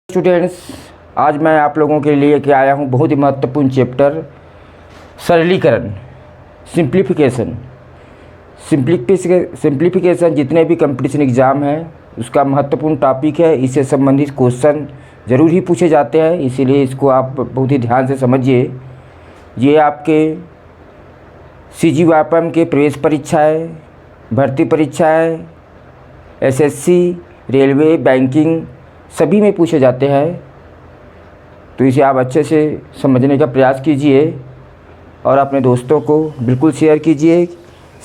Students, आज मैं आप लोगों के लिए लेके आया हूँ बहुत ही महत्वपूर्ण चैप्टर सरलीकरण, सिंप्लीफिकेशन। सिंप्लीफिकेशन जितने भी कंपटीशन एग्ज़ाम हैं उसका महत्वपूर्ण टॉपिक है। इससे संबंधित क्वेश्चन ज़रूर ही पूछे जाते हैं, इसीलिए इसको आप बहुत ही ध्यान से समझिए। ये आपके CGWAPM के प्रवेश परीक्षाएँ, भर्ती परीक्षाएँ, SSC, रेलवे, बैंकिंग सभी में पूछे जाते हैं। तो इसे आप अच्छे से समझने का प्रयास कीजिए और अपने दोस्तों को बिल्कुल शेयर कीजिए।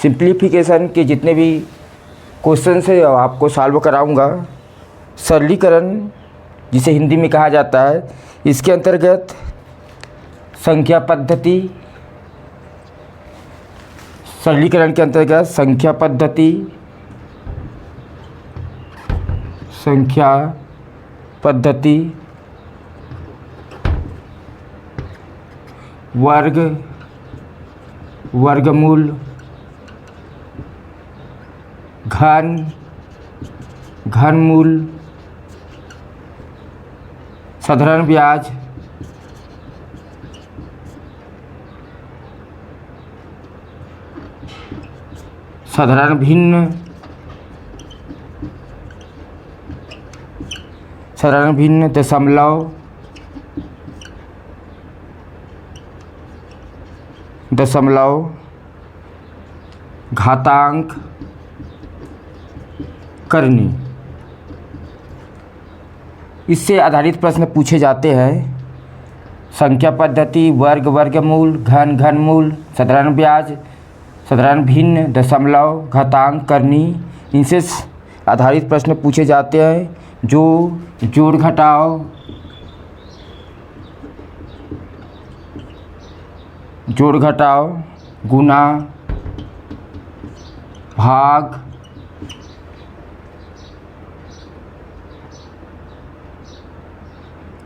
सिंप्लीफिकेशन के जितने भी क्वेश्चन है आपको सॉल्व कराऊंगा। सरलीकरण जिसे हिंदी में कहा जाता है, इसके अंतर्गत संख्या पद्धति, सरलीकरण के अंतर्गत संख्या पद्धति, वर्ग, वर्गमूल, घन, घनमूल, साधारण ब्याज, साधारण भिन्न, साधारण भिन्न, दशमलव, घातांक, करनी। इससे आधारित प्रश्न पूछे जाते हैं। संख्या पद्धति, वर्ग, वर्गमूल, घन, घनमूल, साधारण ब्याज, साधारण भिन्न, दशमलव, घातांक, करनी, इनसे आधारित प्रश्न पूछे जाते हैं जो जोड़ घटाव, गुना, भाग,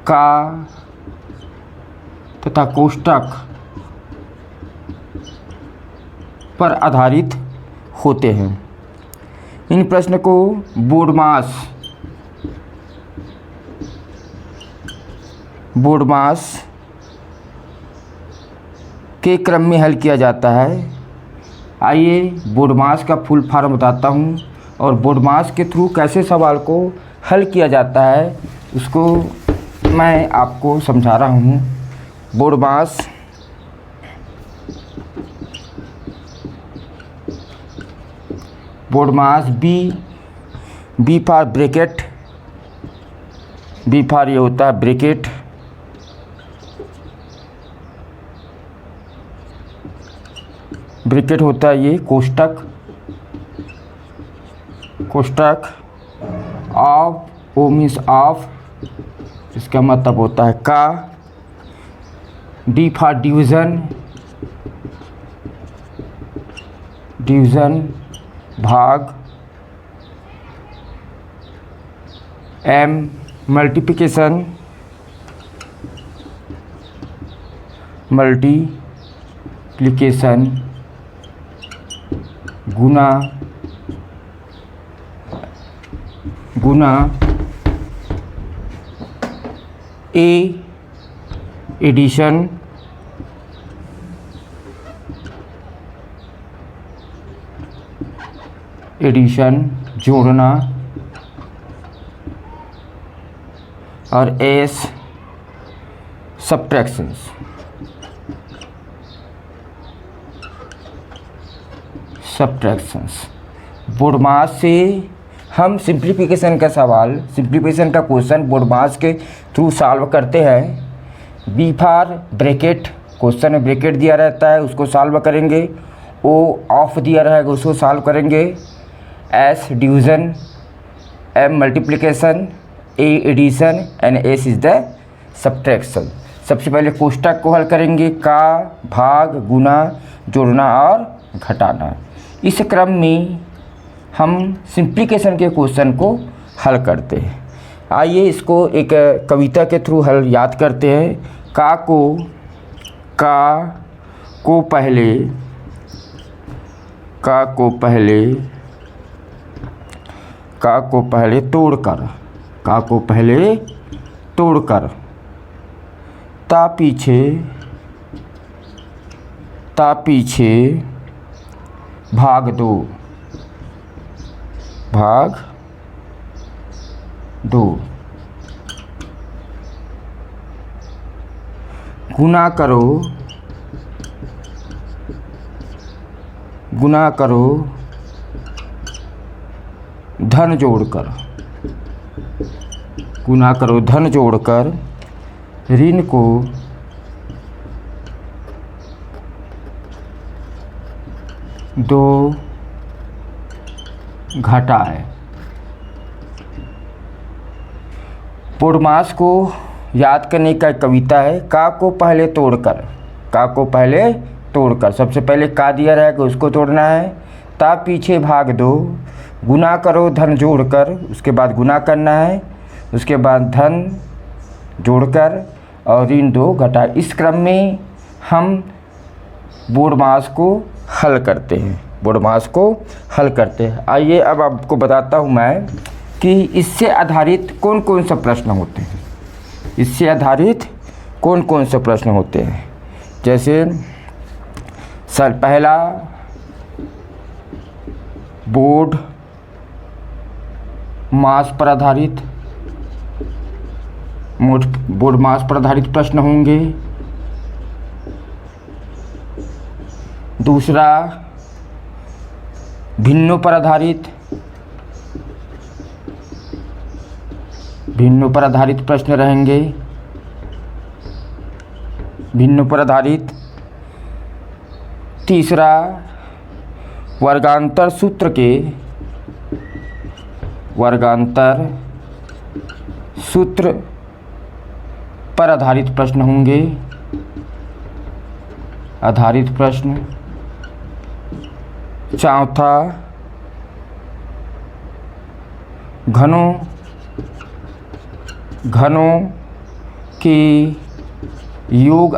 का तथा कोष्ठक पर आधारित होते हैं। इन प्रश्न को बोर्डमास के क्रम में हल किया जाता है। आइए बोर्डमास का फुल फॉर्म बताता हूँ और बोर्डमास के थ्रू कैसे सवाल को हल किया जाता है उसको मैं आपको समझा रहा हूँ। BODMAS B for bracket, B for ये होता है ब्रैकेट, ब्रैकेट होता है ये कोष्ठक, ऑफ, ओ मीन्स ऑफ, इसका मतलब होता है का, डी फॉर डिवीज़न, भाग, एम मल्टीप्लिकेशन, गुना, ए एडिशन, जोड़ना, और एस सब्ट्रैक्शंस। बोर्डमास से हम सिंप्लीफिकेशन का क्वेश्चन बोर्डमास के थ्रू सॉल्व करते हैं। बी फॉर ब्रैकेट, क्वेश्चन में ब्रैकेट दिया रहता है उसको सॉल्व करेंगे। ओ ऑफ दिया रहेगा उसको सॉल्व करेंगे। S division, M multiplication, A addition and S is the subtraction. सबसे पहले कोष्ठक को हल करेंगे, का, भाग, गुना, जोड़ना और घटाना। इस क्रम में हम सिंप्लीफिकेशन के क्वेश्चन को हल करते हैं। आइए इसको एक कविता के थ्रू हल याद करते हैं। का को पहले तोड़कर, ता पीछे भाग दो, गुना करो धन जोड़कर, गुना करो धन जोड़कर, ऋण को दो घटाए। पूर्णमास को याद करने का कविता है। का को पहले तोड़कर, सबसे पहले का दिया रहेगा उसको तोड़ना है। ता पीछे भाग दो, गुना करो धन जोड़कर, उसके बाद गुना करना है, उसके बाद धन जोड़कर और ऋण दो घटाए। इस क्रम में हम बोर्डमास को हल करते हैं। आइए अब आपको बताता हूँ मैं कि इससे आधारित कौन कौन से प्रश्न होते हैं। जैसे पहला बोर्ड मास पर आधारित प्रश्न होंगे। दूसरा भिन्नों पर आधारित प्रश्न रहेंगे। तीसरा वर्गांतर सूत्र पर आधारित प्रश्न होंगे। चौथा घनों के योग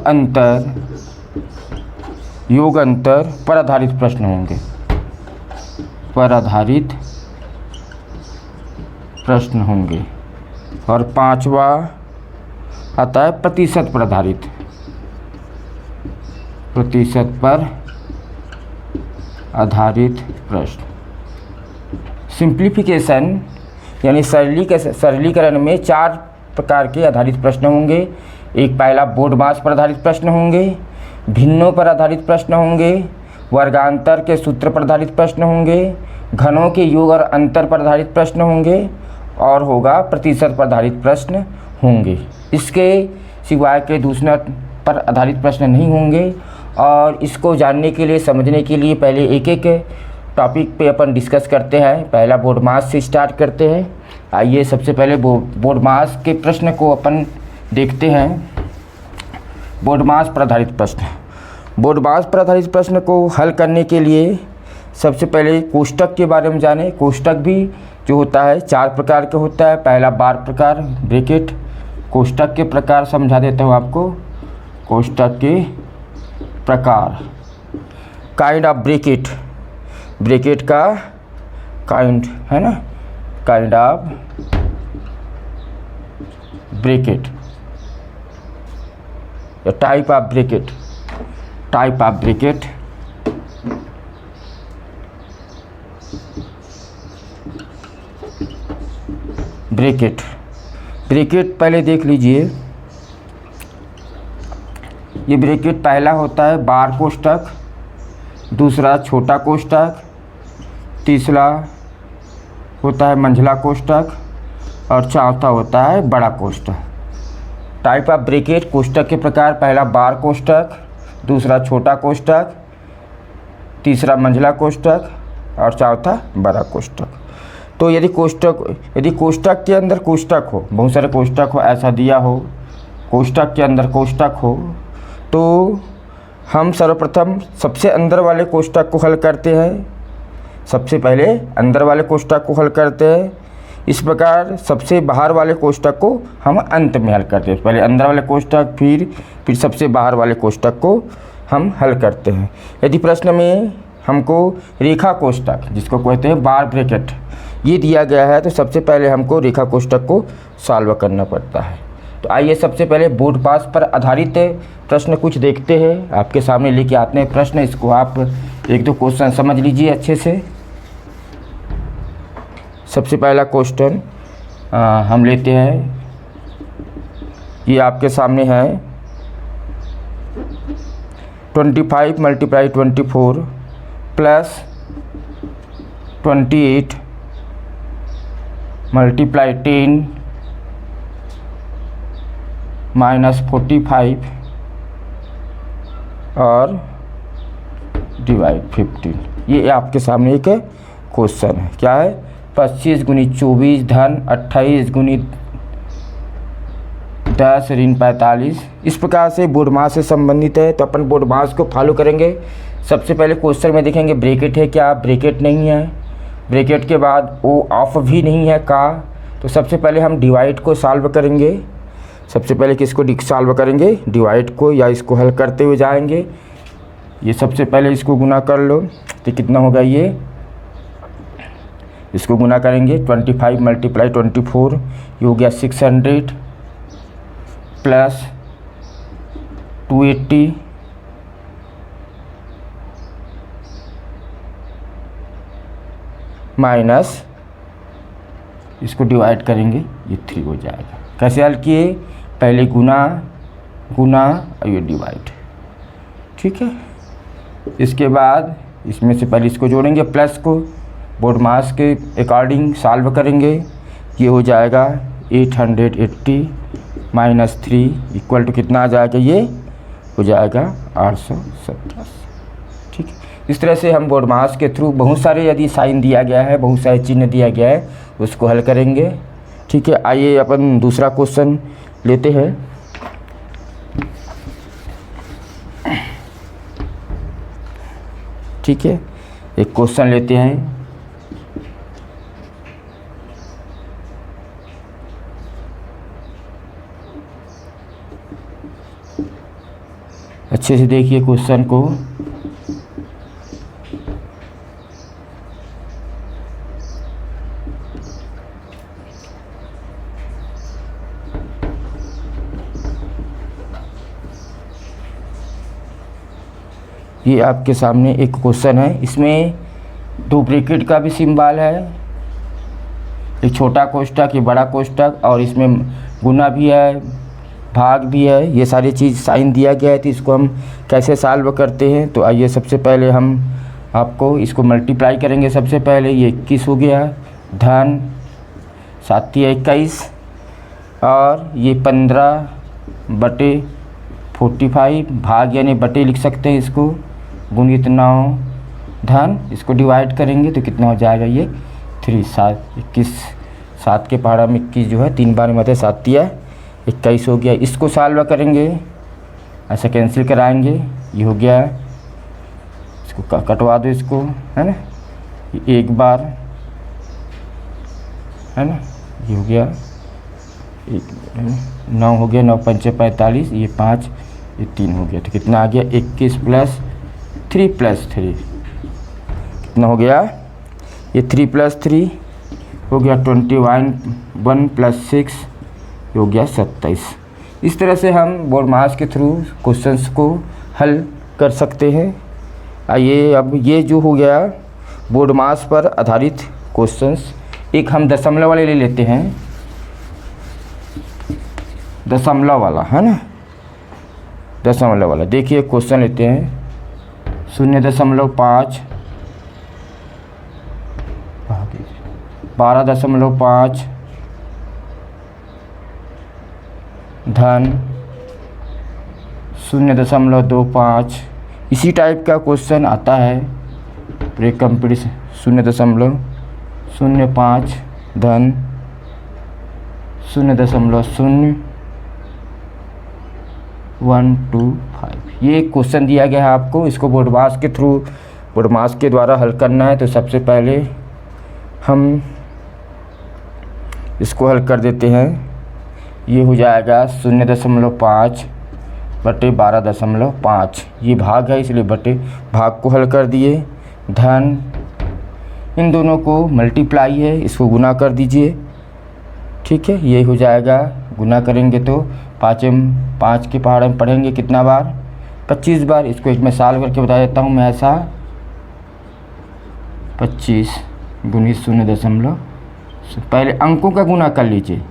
अंतर पर आधारित प्रश्न होंगे। और पांचवा आता है प्रतिशत पर आधारित प्रश्न। सिंप्लीफिकेशन यानी सरलीकरण में 4 प्रकार के आधारित प्रश्न होंगे। एक पहला बोर्डमास पर आधारित प्रश्न होंगे, भिन्नों पर आधारित प्रश्न होंगे, वर्गांतर के सूत्र पर आधारित प्रश्न होंगे, घनों के योग और अंतर पर आधारित प्रश्न होंगे और होगा प्रतिशत पर आधारित प्रश्न होंगे। इसके सिवाय के दूसरे पर आधारित प्रश्न नहीं होंगे। और इसको जानने के लिए, समझने के लिए पहले एक एक टॉपिक पे अपन डिस्कस करते हैं। पहला बोर्डमास से स्टार्ट करते हैं। आइए सबसे पहले बोर्डमास के प्रश्न को अपन देखते हैं। बोर्डमास पर आधारित प्रश्न को हल करने के लिए सबसे पहले कोष्टक के बारे में जानें। कोष्टक भी जो होता है 4 प्रकार का होता है। पहला बार प्रकार, ब्रैकेट। कोष्टक के प्रकार समझा देता हूँ आपको। कोष्टक के प्रकार, काइंड ऑफ ब्रैकेट का काइंड है ना, काइंड ऑफ ब्रैकेट या टाइप ऑफ ब्रैकेट। ब्रैकेट पहले देख लीजिए। ये ब्रैकेट पहला होता है बार कोष्टक, दूसरा छोटा कोष्टक, तीसरा होता है मंझला कोष्टक और चौथा होता है बड़ा कोष्टक। टाइप ऑफ ब्रैकेट, कोष्टक के प्रकार, पहला बार कोष्टक, दूसरा छोटा कोष्टक, तीसरा मंझला कोष्टक और चौथा बड़ा कोष्टक। तो यदि कोष्टक के अंदर कोष्टक हो, बहुत सारे कोष्टक हो, ऐसा दिया हो, कोष्टक के अंदर कोष्टक हो, तो हम सर्वप्रथम सबसे अंदर वाले कोष्टक को हल करते हैं। सबसे पहले अंदर वाले कोष्टक को हल करते हैं। इस प्रकार सबसे बाहर वाले कोष्टक को हम अंत में हल करते हैं। पहले अंदर वाले कोष्टक, फिर सबसे बाहर वाले कोष्टक को हम हल करते हैं। यदि प्रश्न में हमको रेखा कोष्टक, जिसको कहते हैं बार ब्रैकेट, ये दिया गया है, तो सबसे पहले हमको रेखा कोष्टक को सॉल्व करना पड़ता है। तो आइए सबसे पहले बोर्ड पास पर आधारित प्रश्न कुछ देखते हैं। आपके सामने लेके आते हैं प्रश्न, इसको आप एक दो क्वेश्चन समझ लीजिए अच्छे से। सबसे पहला क्वेश्चन हम लेते हैं, ये आपके सामने है 25 × 24 प्लस 28 × 10 माइनस 45 और डिवाइड 15। ये आपके सामने एक क्वेश्चन है। क्या है? 25 × 24 धन 28 × 10 ऋण 45। इस प्रकार से बोर्ड मास से संबंधित है, तो अपन बोर्ड मास को फॉलो करेंगे। सबसे पहले क्वेश्चन में देखेंगे ब्रैकेट है क्या, ब्रैकेट नहीं है। ब्रैकेट के बाद ओ ऑफ भी नहीं है का। तो सबसे पहले हम डिवाइड को सॉल्व करेंगे। सबसे पहले किसको सॉल्व करेंगे? डिवाइड को, या इसको हल करते हुए जाएंगे। ये सबसे पहले इसको गुना कर लो, तो कितना होगा ये, इसको गुना करेंगे 25 × 24, ये हो गया 600 प्लस 280 माइनस, इसको डिवाइड करेंगे, ये 3 हो जाएगा। कैसे हल किए? पहले गुना और ये डिवाइड, ठीक है। इसके बाद इसमें से पहले इसको जोड़ेंगे, प्लस को बोर्ड मास के अकॉर्डिंग सॉल्व करेंगे। ये हो जाएगा 880 माइनस 3 इक्वल टू कितना आ जाएगा? ये हो जाएगा 817, ठीक है। इस तरह से हम बोर्ड मास के थ्रू बहुत सारे यदि साइन दिया गया है, बहुत सारे चिन्ह दिया गया है, उसको हल करेंगे, ठीक है। आइए अपन दूसरा क्वेश्चन लेते हैं। ठीक है, एक क्वेश्चन लेते हैं। अच्छे से देखिए क्वेश्चन को। ये आपके सामने एक क्वेश्चन है, इसमें 2 ब्रैकेट का भी सिंबल है, एक छोटा कोष्ठक, ये बड़ा कोष्ठक, और इसमें गुना भी है, भाग भी है, ये सारी चीज़ साइन दिया गया है। तो इसको हम कैसे सॉल्व करते हैं? तो आइए सबसे पहले हम आपको इसको मल्टीप्लाई करेंगे। सबसे पहले ये 21 हो गया, धन 7 21, और ये 15/45, भाग यानी बटे लिख सकते हैं इसको, गुणित 9 धन, इसको डिवाइड करेंगे तो कितना हो जाएगा? ये 3 7 21, 7 के पहाड़ा में 21 जो है 3 बार में 7 21 हो गया। इसको सॉल्व करेंगे, ऐसा कैंसिल कराएंगे, ये हो गया, इसको कटवा दो इसको, है ना, ये 1 बार, है ना, ये हो गया 9 हो गया, 9 5 45, ये 5, ये 3 हो गया। तो कितना आ गया? 21 + 3 + 3 कितना हो गया? ये 3 + 3 हो गया 21 + 6 हो गया 27। इस तरह से हम बोर्ड मास के थ्रू क्वेश्चंस को हल कर सकते हैं। आइए अब ये जो हो गया बोर्ड मास पर आधारित क्वेश्चंस, एक हम दशमलव वाले ले लेते हैं, दशमलव वाला, है ना, दशमलव वाला। देखिए क्वेश्चन लेते हैं 0.5, 12.5 धन 0.25। इसी टाइप का क्वेश्चन आता है ब्रेक कंपटीशन 0.05 धन 0.0125। ये क्वेश्चन दिया गया है आपको, इसको बोर्ड मास के थ्रू, बोर्ड मास के द्वारा हल करना है। तो सबसे पहले हम इसको हल कर देते हैं। ये हो जाएगा 0.5 बटे 12.5, ये भाग है इसलिए बटे भाग को हल कर दिए, धन इन दोनों को मल्टीप्लाई है, इसको गुना कर दीजिए, ठीक है। ये हो जाएगा गुना करेंगे तो 5 के पहाड़ में पढ़ेंगे कितना बार, 25 बार। इसको एक मैं सॉल्व करके बता देता हूँ मैं ऐसा, 25 गुणित 0, पहले अंकों का गुना कर लीजिए,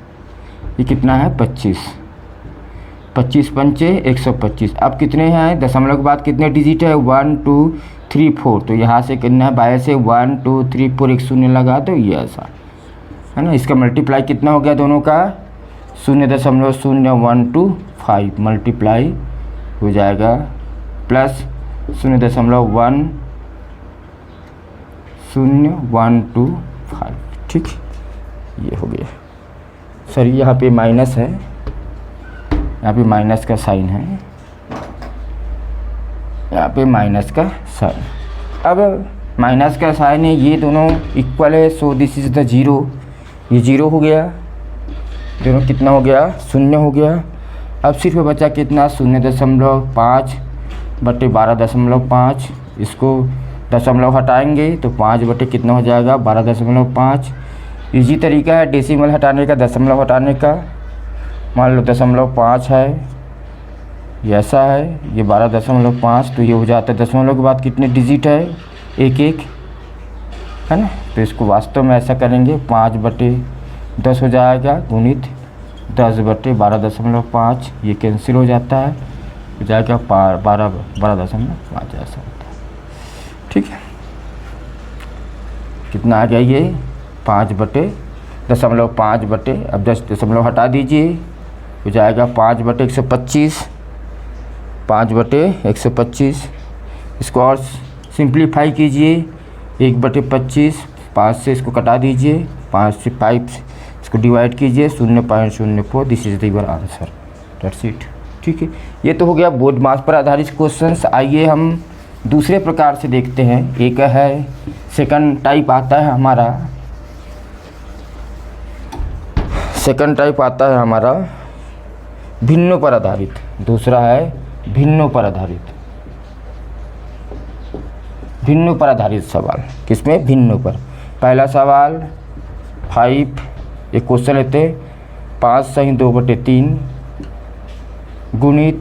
ये कितना है 25, 25 पंचे 125। अब कितने हैं, दशमलव के बाद कितने डिजिट है, 1 2 3 4, तो यहाँ से कितना है, बाय से 1 2 3 4 एक शून्य लगा दो, ये ऐसा है ना। इसका मल्टीप्लाई कितना हो गया दोनों का, 0.0125 मल्टीप्लाई हो जाएगा प्लस 0.0125, ठीक, ये हो गया। सर यहाँ पे माइनस है, यहाँ पे माइनस का साइन है, यहाँ पे माइनस का साइन। अब माइनस का साइन है, ये दोनों इक्वल है, so this is the zero, ये ज़ीरो हो गया, दोनों कितना हो गया, 0 हो गया। अब सिर्फ बचा कितना, 0.5/12.5, इसको दशमलव हटाएंगे तो 5 कितना हो जाएगा, 12.5। इजी तरीका है डेसिमल हटाने का, दशमलव हटाने का। मान लो 0.5 है, ये ऐसा है, ये 12.5, तो ये हो जाता है दशमलव के बाद कितने डिजिट है, 1 1 है ना। तो इसको वास्तव में ऐसा करेंगे, 5/10 हो जाएगा गुणित 10/12.5, ये कैंसिल हो जाता है, हो जाएगा 12.5 ऐसा होता है, ठीक है। कितना आ गया ये, 5/5, अब 10 दशमलव हटा दीजिए, हो जाएगा 5/125, 5/125। इसको और सिंप्लीफाई कीजिए, 1/25, 5 से इसको कटा दीजिए, 5 से 5 इसको डिवाइड कीजिए, 0.04, this is the your answer, that's it, ठीक है। ये तो हो गया बोर्ड मास पर आधारित क्वेश्चंस। आइए हम दूसरे प्रकार से देखते हैं। एक है सेकंड टाइप आता है हमारा, सेकंड टाइप आता है हमारा भिन्नों पर आधारित, दूसरा है भिन्नों पर आधारित, भिन्नों पर आधारित सवाल। किसमें, भिन्नों पर। पहला सवाल 5, एक क्वेश्चन लेते, 5 सही 2/3 गुणित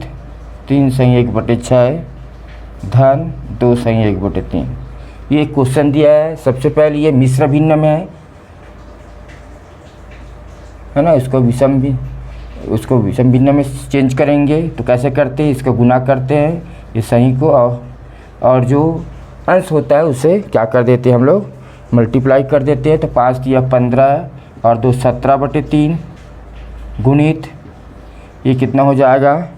3 सही 1/6 धन 2 सही 1/3। ये क्वेश्चन दिया है। सबसे पहले ये मिश्र भिन्न में है ना, उसको विषम भिन्न में चेंज करेंगे। तो कैसे करते हैं, इसको गुना करते हैं ये सही को, और जो अंश होता है उसे क्या कर देते हैं हम लोग, मल्टीप्लाई कर देते हैं। तो 5 दिया 15 और 2 17/3 गुणित ये कितना हो जाएगा,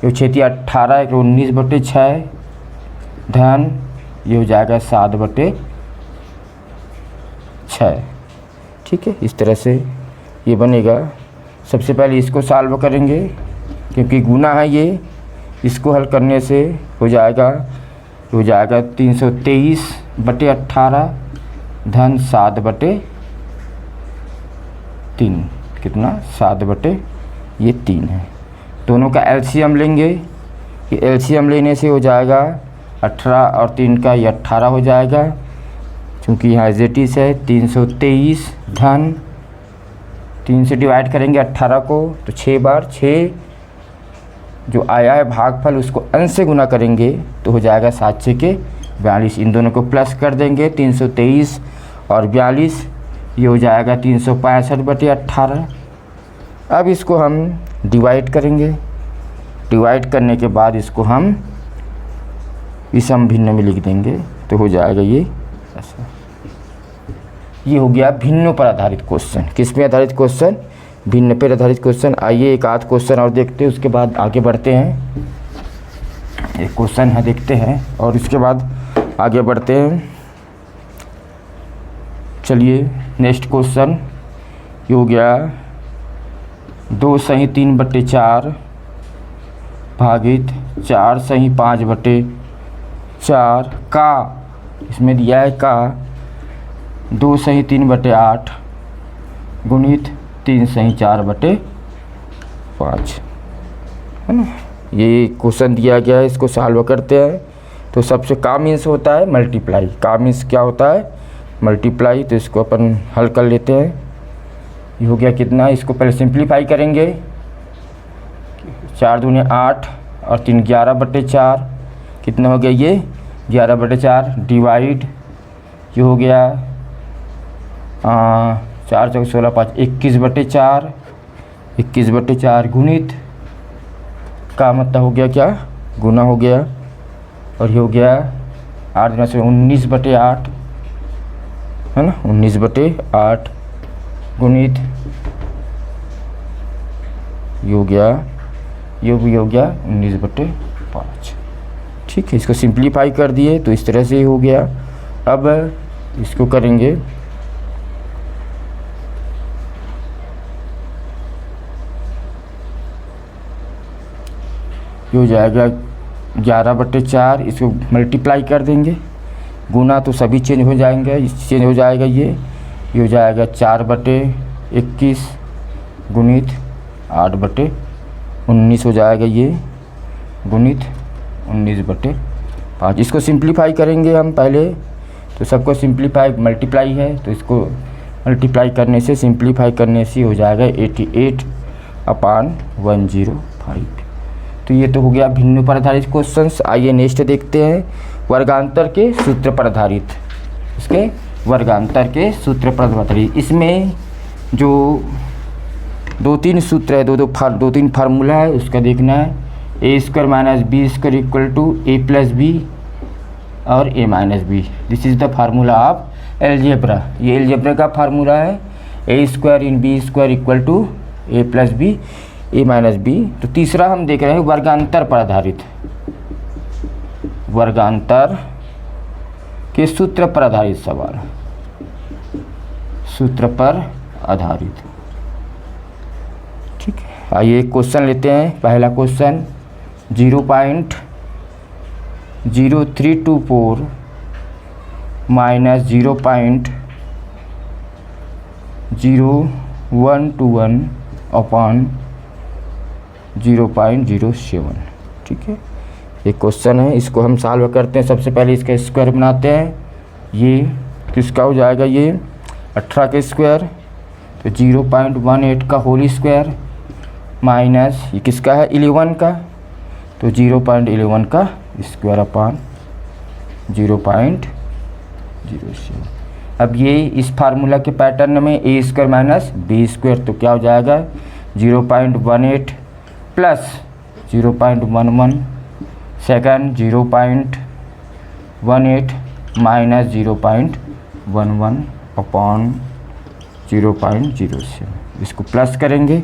ये 6 दिया 18, 19/6 धन ये हो जाएगा 7/6, ठीक है। इस तरह से ये बनेगा। सबसे पहले इसको सॉल्व करेंगे क्योंकि गुना है ये, इसको हल करने से हो जाएगा 323/18 धन 7/3, कितना 7/3 है। दोनों का एलसीएम लेंगे, ये एलसीएम लेने से हो जाएगा 18 और 3 का ये 18 हो जाएगा, क्योंकि यहाँ जेटिस है 323 धन 3 से डिवाइड करेंगे 18 को, तो 6 बार 6 जो आया है भागफल उसको अंश से गुना करेंगे तो हो जाएगा 7 6 के 42। इन दोनों को प्लस कर देंगे, 323 और 42, ये हो जाएगा 365/18। अब इसको हम डिवाइड करेंगे, डिवाइड करने के बाद इसको हम विषम भिन्न में लिख देंगे, तो हो जाएगा ये ऐसा। ये हो गया भिन्नों पर आधारित क्वेश्चन। किस पे आधारित क्वेश्चन, भिन्न पर आधारित क्वेश्चन। आइए एक आध क्वेश्चन और देखते हैं, उसके बाद आगे बढ़ते हैं। एक क्वेश्चन है देखते हैं और इसके बाद आगे बढ़ते हैं। चलिए नेक्स्ट क्वेश्चन ये हो गया 2 सही 3/4 भागित 4 सही 5/4 का, इसमें दिया है का 2 सही 3/8 गुणित 3 सही 4/5, है ना। ये क्वेश्चन दिया गया है, इसको सॉल्व करते हैं। तो सबसे का मीन्स होता है मल्टीप्लाई, का मीन्स क्या होता है, मल्टीप्लाई। तो इसको अपन हल कर लेते हैं। ये हो गया कितना, इसको पहले सिंप्लीफाई करेंगे। 4 दूनी 8 और 3 11/4, कितना हो गया ये 11/4 डिवाइड, ये हो गया 4 चौक 16 5 21/4, 21/4 गुणित का मतलब हो गया क्या, गुना हो गया, और ये हो गया 8 गुना से 19/8 है ना, 19/8 गुणित ये हो गया, ये भी हो गया 19/5। ठीक है, इसको सिंप्लीफाई कर दिए तो इस तरह से हो गया। अब इसको करेंगे, ये हो जाएगा 11/4, इसको मल्टीप्लाई कर देंगे, गुना तो सभी चेंज हो जाएंगे, चेंज हो जाएगा, ये हो जाएगा 4/21 गुणित 8/19 हो जाएगा, ये गुणित 19/5। इसको सिंप्लीफाई करेंगे हम पहले, तो सबको सिंप्लीफाई मल्टीप्लाई है तो इसको मल्टीप्लाई करने से, सिंप्लीफाई करने से हो जाएगा 88/105। तो ये तो हो गया भिन्न पर आधारित क्वेश्चंस। आइए नेक्स्ट देखते हैं वर्गांतर के सूत्र पर आधारित, इसके वर्गांतर के सूत्र पर आधारित। इसमें जो 2-3 सूत्र है, 2-3 फार्मूला है, उसका देखना है। a² - b² equal to a + b और a - b। This is the formula of algebra. ये एलजेब्रा का फार्मूला है। a² × b² equal to a + b a - b। तो तीसरा हम देख रहे हैं वर्गांतर पर आधारित, वर्गांतर के सूत्र पर आधारित सवाल, सूत्र पर आधारित। ठीक है, आइए एक क्वेश्चन लेते हैं। पहला क्वेश्चन 0.0324 - 0.0121 अपॉन 0.07। ठीक है, एक क्वेश्चन है, इसको हम सॉल्व करते हैं। सबसे पहले इसका स्क्वायर बनाते हैं। ये किसका हो जाएगा, ये 18 का स्क्वायर, तो 0.18 का होल स्क्वायर माइनस ये किसका है 11 का, तो 0.11 का स्क्वायर अपॉन 0.07। अब ये इस फार्मूला के पैटर्न में a² - b², तो क्या हो जाएगा 0.18 प्लस 0.11, सेकंड 0.18 माइनस 0.11 अपॉन 0.07। इसको प्लस करेंगे,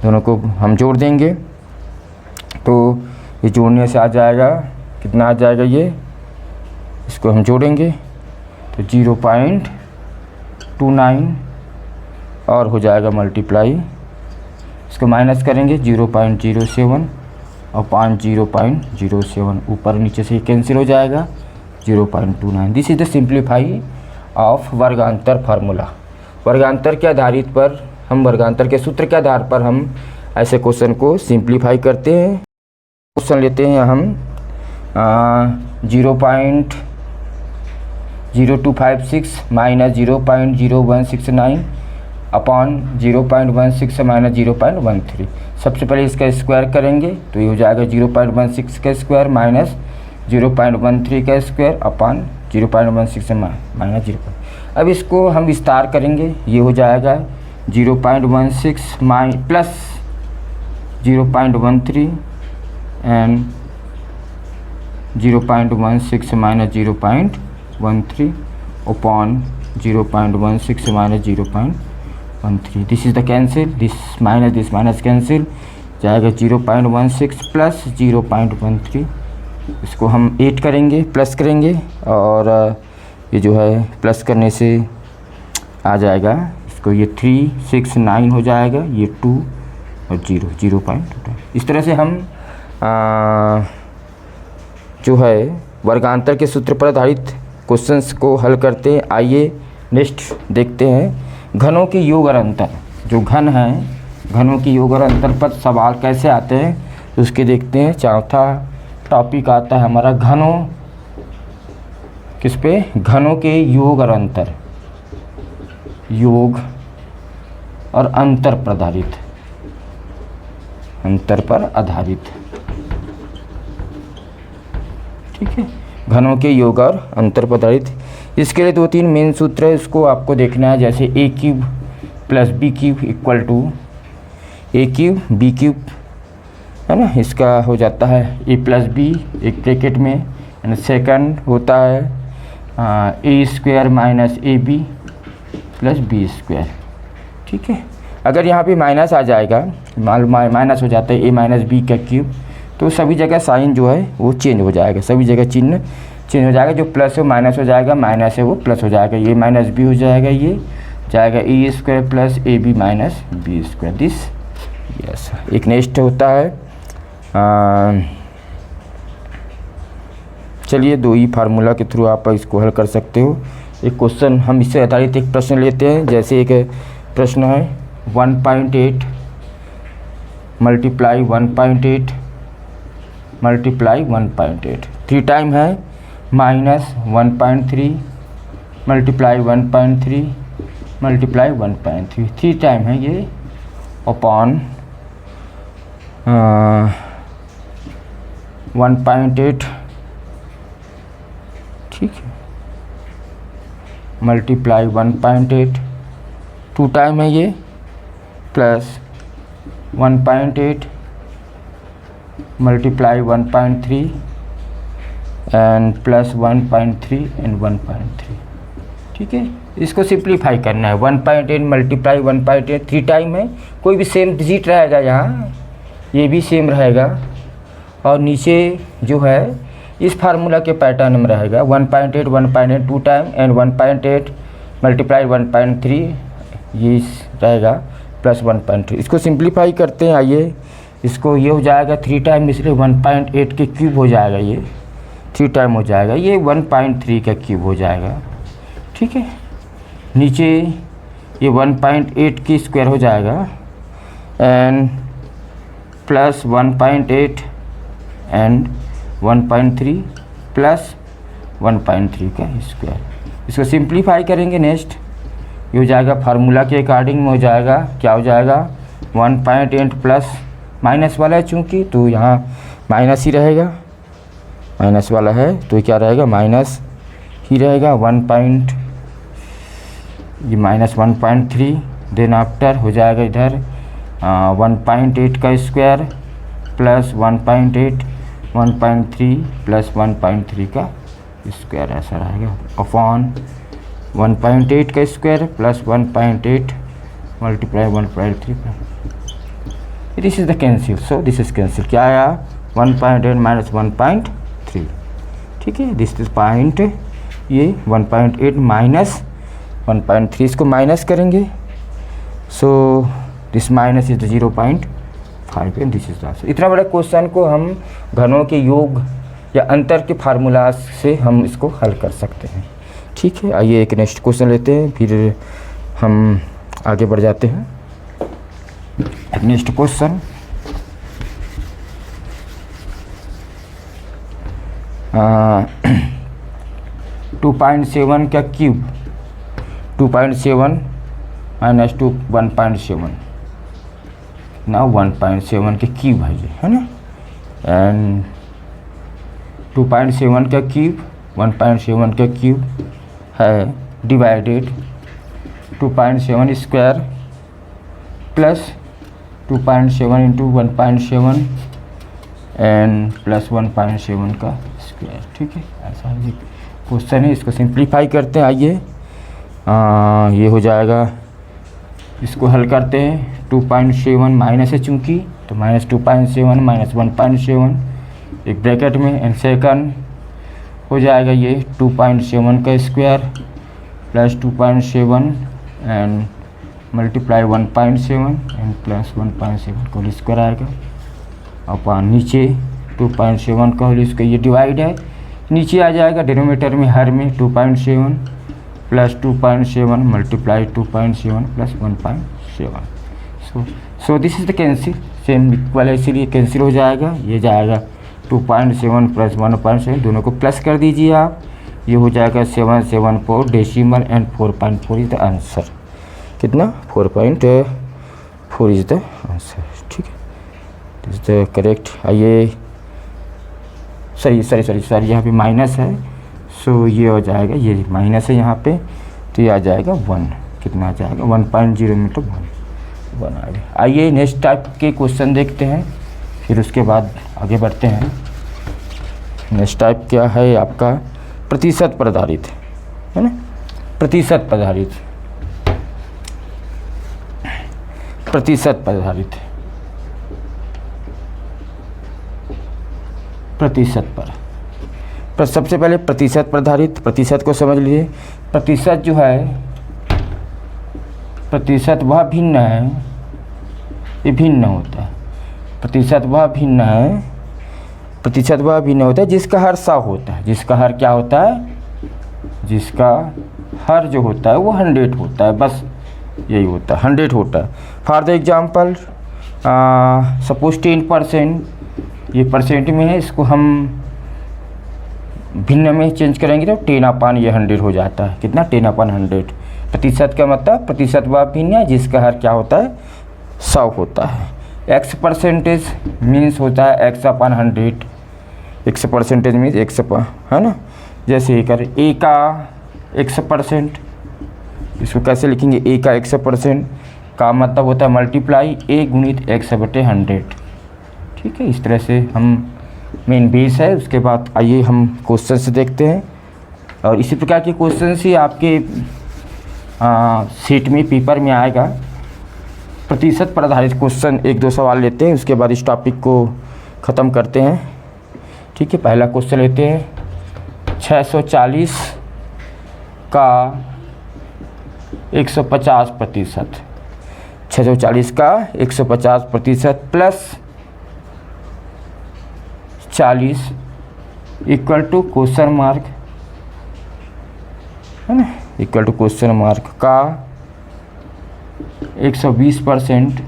दोनों को हम जोड़ देंगे, तो ये जोड़ने से आ जाएगा कितना, आ जाएगा ये, इसको हम जोड़ेंगे तो 0.29 और हो जाएगा मल्टीप्लाई, इसको माइनस करेंगे 0.07 और 0.07, ऊपर नीचे से कैंसिल हो जाएगा 0.29। This is the simplify of वर्गांतर फार्मूला। वर्गांतर के आधारित पर हम, वर्गांतर के सूत्र के आधार पर हम ऐसे क्वेश्चन को सिंप्लीफाई करते हैं। क्वेश्चन लेते हैं हम 0.0256 माइनस 0.0169 अपॉन 0.16 माइनस 0.13। सबसे पहले इसका स्क्वायर करेंगे तो ये हो जाएगा 0.16 का स्क्वायर माइनस 0.13 का स्क्वायर अपॉन 0.16 माइनस 0। अब इसको हम विस्तार करेंगे, ये हो जाएगा 0.16 plus 0.13 and 0.16 minus 0.13 upon 0.16 minus 0.13। This is the cancel, this minus cancel जाएगा 0.16 प्लस 0.13। इसको हम 8 करेंगे, प्लस करेंगे, और ये जो है प्लस करने से आ जाएगा, इसको ये 369 हो जाएगा, ये 2 और 0.2। इस तरह से हम जो है वर्गांतर के सूत्र पर आधारित क्वेश्चंस को हल करते हैं। आइए नेक्स्ट देखते हैं घनों के योग और अंतर। जो घन हैं, घनों के योग और अंतर पर सवाल कैसे आते हैं तो उसके देखते हैं। चौथा टॉपिक आता है हमारा घनों, किस पे, घनों के योग और अंतर, योग और अंतर पर आधारित, अंतर पर आधारित, ठीक है। घनों के योग और अंतर पर आधारित, इसके लिए 2-3 मेन सूत्र है, इसको आपको देखना है। जैसे a cube plus B cube equal to a cube B cube, है ना। इसका हो जाता है a प्लस बी एक ब्रैकेट में, एंड सेकंड होता है a square minus A B plus B square, ठीक है। अगर यहाँ पे माइनस आ जाएगा, माइनस हो जाता है a माइनस बी का क्यूब, तो सभी जगह साइन जो है वो चेंज हो जाएगा, सभी जगह चिन्ह चेंज हो जाएगा। जो प्लस है माइनस हो जाएगा, माइनस है वो प्लस हो जाएगा, ये माइनस बी हो जाएगा, ये जाएगा A square plus A B minus B square, this yes. एक नेक्स्ट होता है, चलिए 2 ही फार्मूला के थ्रू आप इसको हल कर सकते हो। एक क्वेश्चन हम इससे आधारित एक प्रश्न लेते हैं। जैसे एक प्रश्न है 1.8 मल्टीप्लाई 1.8 मल्टीप्लाई 1.8, 3 टाइम है माइनस 1.3 मल्टीप्लाई 1.3 मल्टीप्लाई 1.3, 3 टाइम है ये, अपॉन 1.8, ठीक है, मल्टीप्लाई 1.8, 2 टाइम है ये, plus 1.8 multiply 1.3 and plus 1.3 and 1.3, ठीक है। इसको सिंप्लीफाई करना है। 1.8 मल्टीप्लाई 1.8, 3 टाइम है, कोई भी सेम डिजिट रहेगा यहाँ, ये भी सेम रहेगा, और नीचे जो है इस फार्मूला के पैटर्न में रहेगा 1.8 1.8 2 टाइम एंड 1.8 मल्टीप्लाई 1.3 ये रहेगा प्लस 1.3। इसको सिंप्लीफाई करते हैं, आइए। इसको ये हो जाएगा 3 टाइम, इसलिए 1.8 के क्यूब हो जाएगा, ये 3 टाइम हो जाएगा, ये 1.3 का क्यूब हो जाएगा, ठीक है। नीचे ये 1.8 की स्क्वायर हो जाएगा एंड प्लस 1.8 एंड 1.3 प्लस 1.3 का स्क्वायर। इसको सिंप्लीफाई करेंगे, नेक्स्ट ये हो जाएगा फार्मूला के अकॉर्डिंग में हो जाएगा, क्या हो जाएगा 1.8 प्लस माइनस वाला है चूँकि, तो यहाँ माइनस ही रहेगा, माइनस वाला है तो क्या रहेगा, माइनस ही रहेगा। ये माइनस 1.3, देन आफ्टर हो जाएगा इधर 1.8 का स्क्वायर प्लस 1.8 1.3 प्लस 1.3 का स्क्वायर, ऐसा रहेगा, अपॉन 1.8 का square plus 1.8 multiply 1.3। This is the cancel, so this is cancel, क्या आया 1.8 माइनस 1.3, ठीक है। दिस इज पॉइंट, ये 1.8 माइनस 1.3, इसको माइनस करेंगे, so this minus is 0.5 and this is the answer. इतना बड़ा क्वेश्चन को हम घनों के योग या अंतर के फार्मूला से हम इसको हल कर सकते हैं, ठीक है। आइए एक नेक्स्ट क्वेश्चन लेते हैं, फिर हम आगे बढ़ जाते हैं। नेक्स्ट क्वेश्चन, आ, 2.7 का क्यूब, 2.7 माइनस 1.7 ना 1.7 के क्यूब है ये, है ना, एंड 2.7 का क्यूब 1.7 का क्यूब है, divided 2.7 square plus 2.7 into 1.7 and plus 1.7 का स्क्वायर, ठीक है। ऐसा ये क्वेश्चन है, इसको सिंप्लीफाई करते हैं, आइए। ये हो जाएगा, इसको हल करते हैं। 2.7 माइनस है चूँकि, तो माइनस 2.7 माइनस 1.7 एक ब्रैकेट में, एंड सेकंड हो जाएगा ये 2.7 का square plus 2.7 and multiply 1.7 and plus 1.7 का होल स्क्वायर आएगा, अपॉन नीचे 2.7 का होल स्क्वायर, ये डिवाइड है, नीचे आ जाएगा डिनोमिनेटर में हर में 2.7 plus 2.7 multiply 2.7 plus 1.7। So this is the cancel, same equal है, इसीलिए कैंसिल हो जाएगा, ये जाएगा 2.7 प्लस 1.7, दोनों को प्लस कर दीजिए आप, ये हो जाएगा 774 decimal and 4.4 is the answer. कितना 4. 4 इज़ द आंसर। ठीक है, इज़ द करेक्ट। आइए, सॉरी यहाँ पे माइनस है, सो ये हो जाएगा, ये माइनस है यहाँ पे, तो ये आ जाएगा 1। कितना आ जाएगा? 1.0 मीटर 1 आ गया। आइए नेक्स्ट टाइप के क्वेश्चन देखते हैं, फिर उसके बाद आगे बढ़ते हैं। नेक्स्ट टाइप क्या है आपका? प्रतिशत पर आधारित है ना, प्रतिशत पर आधारित, प्रतिशत पर आधारित, प्रतिशत पर सबसे पहले प्रतिशत पर आधारित, प्रतिशत को समझ लीजिए। प्रतिशत जो है, प्रतिशत वह भिन्न है, ये भिन्न होता है। प्रतिशत वह भिन्न है, प्रतिशत वह भिन्न होता है जिसका हर 100 होता है। जिसका हर क्या होता है? जिसका हर जो होता है वो 100 होता है, बस यही होता है, 100 होता है। फॉर द एग्जाम्पल सपोज 10%, ये परसेंट में है, इसको हम भिन्न में चेंज करेंगे तो 10 ये 100 हो जाता है। कितना? 10/100। प्रतिशत का मतलब प्रतिशत वह भिन्न है जिसका हर क्या होता है? 100 होता है। x परसेंटेज मीन्स होता है x/100। x percentage means x है ना। जैसे ये कर a का x%, इसको कैसे लिखेंगे? a का x% का मतलब होता है मल्टीप्लाई a गुणित x/100। ठीक है, इस तरह से हम मेन बेस है। उसके बाद आइए हम क्वेश्चन से देखते हैं, और इसी प्रकार के क्वेश्चन ही आपके सीट में, पेपर में आएगा। प्रतिशत पर आधारित क्वेश्चन 1-2 सवाल लेते हैं, उसके बाद इस टॉपिक को ख़त्म करते हैं। ठीक है, पहला क्वेश्चन लेते हैं। 640 का 150%, 640 का 150% plus 40 equal to question mark, है ना, इक्वल टू क्वेश्चन मार्क का 120%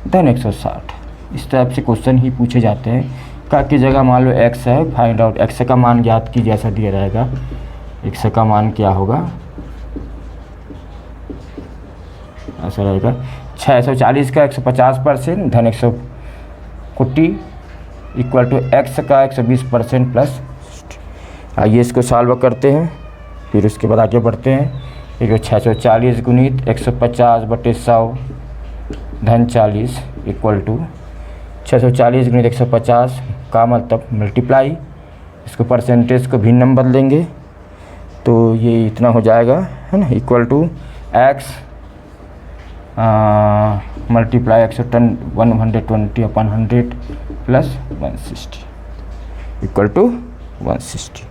देन 160। इस टाइप से क्वेश्चन ही पूछे जाते हैं। का की जगह मान लो x है, फाइंड आउट x का मान ज्ञात की, जैसा दिया रहेगा। x का मान क्या होगा? ऐसा रहेगा 640 का 150% धन 140 इक्वल टू x का 120% प्लस। आइए इसको सॉल्व करते हैं, फिर उसके बाद आगे बढ़ते हैं। एक 640 गुणित 150/100 धन 40 इक्वल टू 640 गुणित 150 का मतलब मल्टीप्लाई, इसको परसेंटेज को भिन्न नंबर लेंगे तो ये इतना हो जाएगा, है ना, equal to x multiply 120/100 plus 160 equal to 160।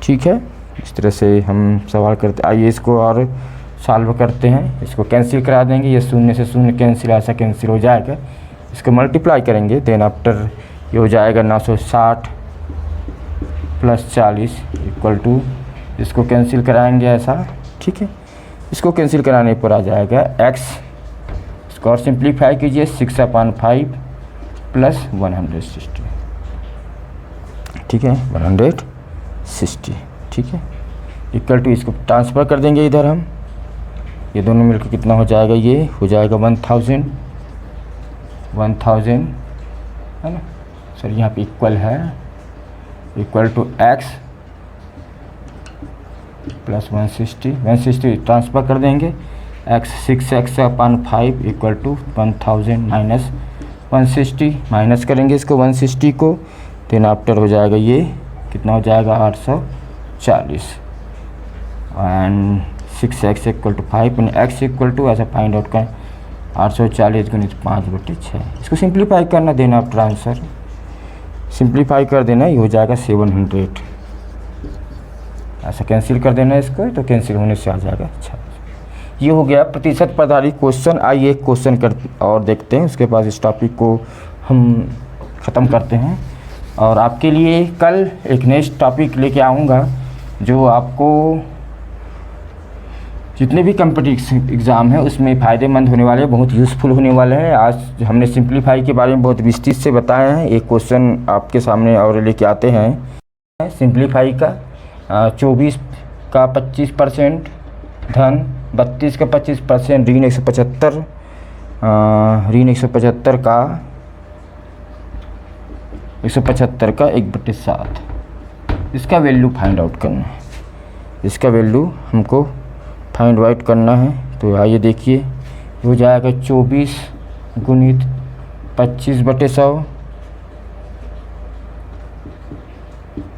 ठीक है, इस तरह से हम सवाल करते। आइए इसको और सॉल्व करते हैं। इसको कैंसिल करा देंगे, ये 0 से 0 कैंसिल, ऐसा कैंसिल हो जाएगा। इसको मल्टीप्लाई करेंगे, देन आफ्टर ये हो जाएगा 960 प्लस 40 इक्वल टू, इसको कैंसिल कराएंगे ऐसा। ठीक है, इसको कैंसिल कराने पर आ जाएगा x, इसको और सिंप्लीफाई कीजिए 6/5 प्लस 160। ठीक है, 160। ठीक है, इक्वल टू, इसको ट्रांसफ़र कर देंगे इधर हम, ये दोनों मिलकर कितना हो जाएगा? ये हो जाएगा 1000 है ना। सर यहाँ पे इक्वल है, equal to x plus 160 transfer कर देंगे। x 6x/5 equal to 1000 minus 160, minus करेंगे इसको 160 को, देन आफ्टर हो जाएगा ये कितना हो जाएगा? 840 and 6x equal to 5 and x equal to ऐसा फाइंड आउट कर 840 गुणित 5/6। इसको सिंप्लीफाई करना, देना आफ्टर आंसर सिंप्लीफाई कर देना, ये हो जाएगा 700। ऐसा कैंसिल कर देना इसको, तो कैंसिल होने से आ जाएगा। अच्छा, ये हो गया प्रतिशत पर आधारित क्वेश्चन। आइए एक क्वेश्चन कर और देखते हैं, उसके बाद इस टॉपिक को हम ख़त्म करते हैं। और आपके लिए कल एक नेक्स्ट टॉपिक लेके आऊँगा जो आपको जितने भी कम्पिटिटिव एग्ज़ाम है उसमें फ़ायदेमंद होने वाले, बहुत यूज़फुल होने वाले हैं। आज हमने सिंप्लीफाई के बारे में बहुत विस्तृत से बताया है। एक क्वेश्चन आपके सामने और लेके आते हैं। सिंप्लीफाई का 24 का 25% धन 32 का 25% ऋण 175, ऋण 175 का 1/7, इसका वैल्यू फाइंड आउट करना है। इसका वैल्यू हमको फाइंड आउट करना है। तो आइए देखिए, हो जाएगा 24 गुणित 25/100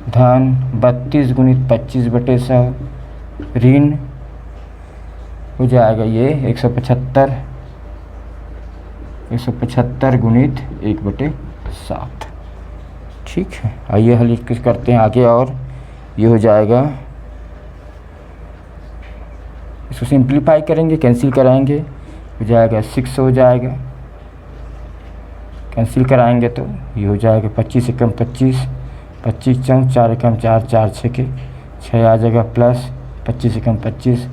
धन 32 गुणित 25/100 ऋण हो जाएगा ये 175 गुणित 1/7। ठीक है, आइए हल करते हैं आगे। और ये हो जाएगा, इसको सिंप्लीफाई करेंगे, कैंसिल कराएंगे, हो जाएगा 6 हो जाएगा। कैंसिल कराएंगे तो ये हो जाएगा 25 एकम 25, 25 चौं 4 एकम 4, 4 6 आ जाएगा, प्लस 25 एकम 25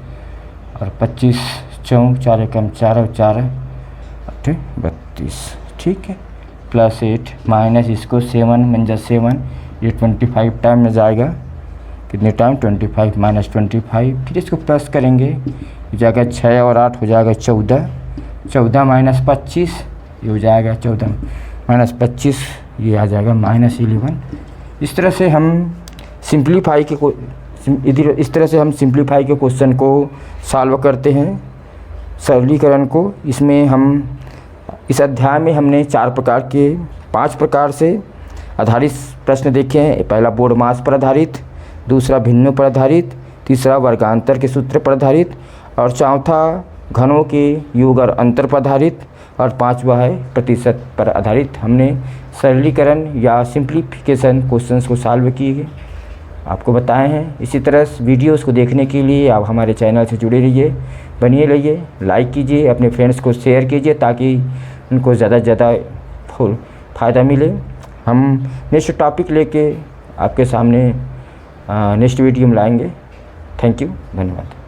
और 25 चौं 4 एकम 4 और 4 8 32। ठीक है, प्लस 8 माइनस इसको 7 मंजा 7, ये 25 टाइम में जाएगा। कितने टाइम? 25 माइनस 25, फिर इसको प्लस करेंगे, हो जाएगा 6 और 8 हो जाएगा 14, 14 माइनस 25 ये हो जाएगा 14 माइनस 25 ये आ जाएगा -11। इस तरह से हम सिंप्लीफाई के इस तरह से हम सिंप्लीफाई के क्वेश्चन को सॉल्व करते हैं, सरलीकरण को। इसमें हम इस अध्याय में हमने 5 प्रकार से आधारित प्रश्न देखे हैं। पहला बोर्ड मास पर आधारित, दूसरा भिन्नों पर आधारित, तीसरा वर्गांतर के सूत्र पर आधारित, और चौथा घनों के योग और अंतर पर आधारित, और 5वां है प्रतिशत पर आधारित। हमने सरलीकरण या सिंप्लीफिकेशन क्वेश्चंस को सॉल्व किए आपको बताए हैं। इसी तरह वीडियोस को देखने के लिए आप हमारे चैनल से जुड़े रहिए, बनिए रहिए, लाइक कीजिए, अपने फ्रेंड्स को शेयर कीजिए ताकि उनको ज़्यादा से ज़्यादा फ़ायदा मिले। हम नेक्स्ट टॉपिक लेके आपके सामने नेक्स्ट वीडियो में लाएंगे। थैंक यू, धन्यवाद।